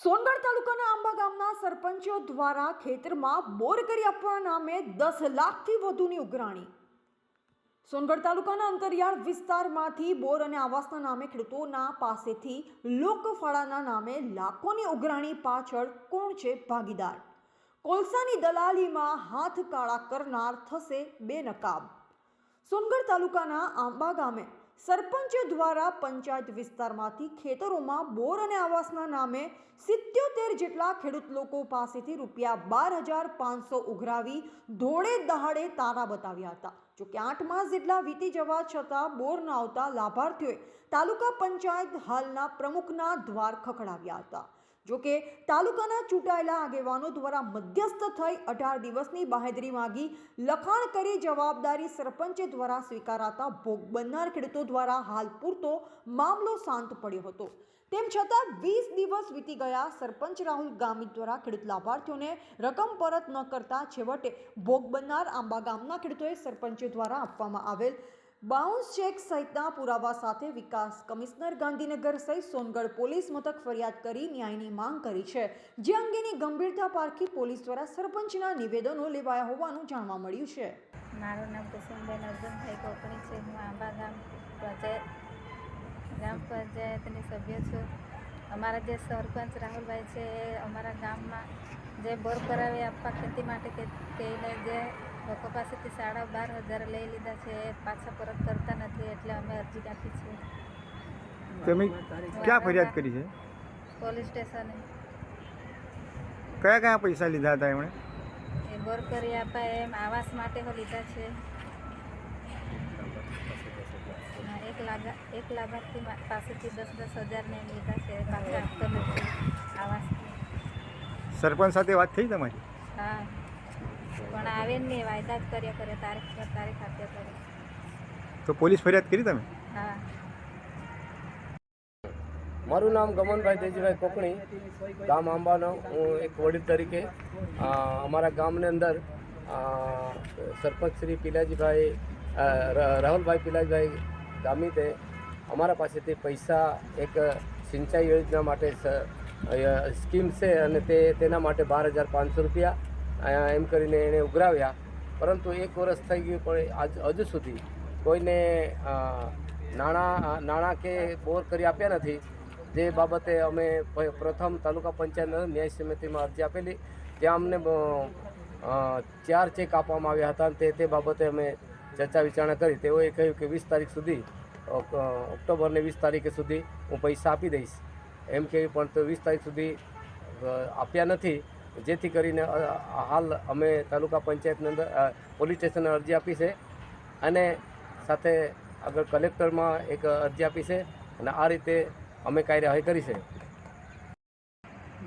સોનગઢ તાલુકાના આંબા ગામના સરપંચો દ્વારા ખેતરમાં બોર કરી આપવાના નામે 10 લાખથી વધુની ઉઘરાણી। સોનગઢ તાલુકાના અંતરિયાળ વિસ્તારમાંથી બોર અને આવાસના નામે ખેડૂતોના પાસેથી લોકફાળાના નામે લાખોની ઉઘરાણી પાછળ કોણ છે ભાગીદાર? કોલસાની દલાલીમાં હાથ કાળા કરનાર થશે બેનકાબ। સોનગઢ તાલુકાના આંબા ગામે સરપંચ દ્વારા પંચાયત વિસ્તારમાંથી ખેતરોમાં બોર અને આવાસના નામે 77 જેટલા ખેડૂત લોકો પાસેથી ₹12,500 ઉઘરાવી ધોળે દહાડે તારા બતાવ્યા હતા। જો કે 8 માસ જેટલા વીતી જવા છતાં બોર ન આવતા લાભાર્થીઓએ તાલુકા પંચાયત હાલના પ્રમુખના દ્વાર ખખડાવ્યા હતા। જો કે તાલુકાના ચૂંટાયેલા આગેવાનો દ્વારા મધ્યસ્થ થઈ 18 દિવસની બાહેધરી માંગી લખાણ કરી જવાબદારી સરપંચ દ્વારા સ્વીકારાતા ભોગ બનનાર ખેડૂતો દ્વારા હાલ પૂરતો મામલો શાંત પડ્યો હતો। તેમ છતાં 20 દિવસ વીતી ગયા, સરપંચ રાહુલ ગામિત દ્વારા ખેડૂત લાભાર્થીઓને રકમ પરત ન કરતા છેવટે ભોગ બનનાર આંબા ગામના ખેડૂતોએ સરપંચ દ્વારા આપવામાં આવેલ બાઉન્સ ચેક સહિતના પુરાવા સાથે વિકાસ કમિશનર ગાંધીનગર સહિત સોનગઢ પોલીસ મથક ફરિયાદ કરી ન્યાયની માંગ કરી છે, જે અંગેની ગંભીરતા પારખી પોલીસ દ્વારા સરપંચના નિવેદનો લેવાયા હોવાનું જાણવા મળ્યું છે। મારું નામ કુસુમબેન અર્જુનભાઈ કોકણી છે। હું આંબા ગામ પંચાયતની સભ્ય છું। અમારા જે સરપંચ રાહુલભાઈ છે એ અમારા ગામમાં જે બોર કરાવી આપવા ખેતી માટે કહીને જે લોકો પાસેથી 12,500 લઈ લીધા છે એ પાછા પરત કરતા નથી, એટલે અમે અરજી નાખી છે। તમે ક્યાં ફરિયાદ કરી છે? પોલીસ સ્ટેશને। કયા પૈસા લીધા હતા એમણે? એ બોર કરી આપવા એમ આવાસ માટે લીધા છે। એક લાભાર્થી પાસેથી 10,000 ને લીધા છે, પાછા આપતો નથી આવાસ। સરપંચ સાથે વાત થઈ તમારી? હા, પણ આવે નહીં, વાયદા જ કર્યા કરે, તારીખ પર તારીખ આપ્યા કરે। તો પોલીસ ફરિયાદ કરી તમે? હા। મારું નામ ગમનભાઈ દેજીભાઈ કોકણી, ગામ આંબાનો હું એક વડીલ તરીકે અમારા ગામની અંદર સરપંચ શ્રી પિલાજીભાઈ રાહુલભાઈ પિલાજીભાઈ ગામિતે અમારા પાસેથી પૈસા એક સિંચાઈ યોજના માટે સ્કીમ છે અને તેના માટે ₹12,500 એમ કરીને એણે ઉઘરાવ્યા, પરંતુ 1 વર્ષ થઈ ગયું પણ હજુ સુધી કોઈને નાણાં કે બોર કરી આપ્યા નથી। જે બાબતે અમે પ્રથમ તાલુકા પંચાયત ન્યાય સમિતિમાં અરજી આપેલી, ત્યાં અમને 4 ચેક આપવામાં આવ્યા હતા અને તે બાબતે અમે ચર્ચા વિચારણા કરી। તેઓએ કહ્યું કે 20 તારીખ સુધી, ઓક્ટોબરની 20 તારીખે સુધી હું પૈસા આપી દઈશ એમ કહ્યું, પણ તો 20 તારીખ સુધી આપ્યા નથી, જેથી કરીને હાલ અમે તાલુકા પંચાયતની અંદર પોલીસ સ્ટેશને અરજી આપી છે અને સાથે આગળ કલેક્ટરમાં એક અરજી આપી છે અને આ રીતે અમે કાર્યવાહી કરી છે।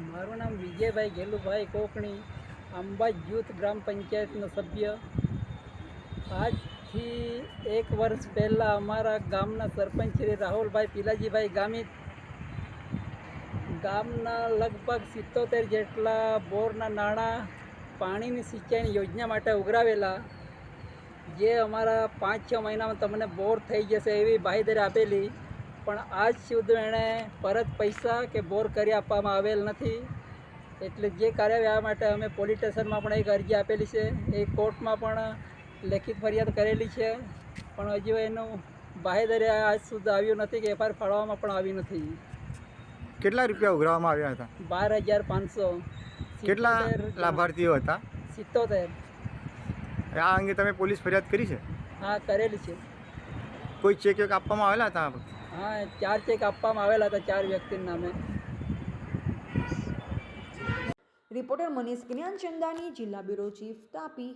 મારું નામ વિજયભાઈ ગેલુભાઈ કોકણી, આંબા યુથ ગ્રામ પંચાયતનો સભ્ય। આજથી 1 વર્ષ પહેલાં અમારા ગામના સરપંચ શ્રી રાહુલભાઈ પિલાજીભાઈ ગામિત ગામના લગભગ 77 જેટલા બોરના નાણાં પાણીની સિંચાઈની યોજના માટે ઉઘરાવેલા, જે અમારા 5-6 મહિનામાં તમને બોર થઈ જશે એવી બાહેધરી આપેલી, પણ આજ સુધી એણે પરત પૈસા કે બોર કરી આપવામાં આવેલ નથી। એટલે જે કાર્યવાહી માટે અમે પોલીસ સ્ટેશનમાં પણ એક અરજી આપેલી છે, એ કોર્ટમાં પણ લેખિત ફરિયાદ કરેલી છે, પણ હજુ એનું બાહેધરી આજ સુધી આવ્યું નથી કે FIR ફાળવવામાં પણ આવી નથી। કેટલા રૂપિયા ઉઘરાવવામાં આવ્યા હતા? 12,500। કેટલા લાભાર્થીઓ હતા? 77। આ અંગે તમે પોલીસ ફરિયાદ કરી છે? હા, કરેલી છે। કોઈ ચેક આપવામાં આવેલા હતા? હા, 4 ચેક આપવામાં આવેલા હતા 4 વ્યક્તિના નામે। રિપોર્ટર મનીષ જ્ઞાનચંદાની, જિલ્લા બ્યુરો ચીફ, તાપી।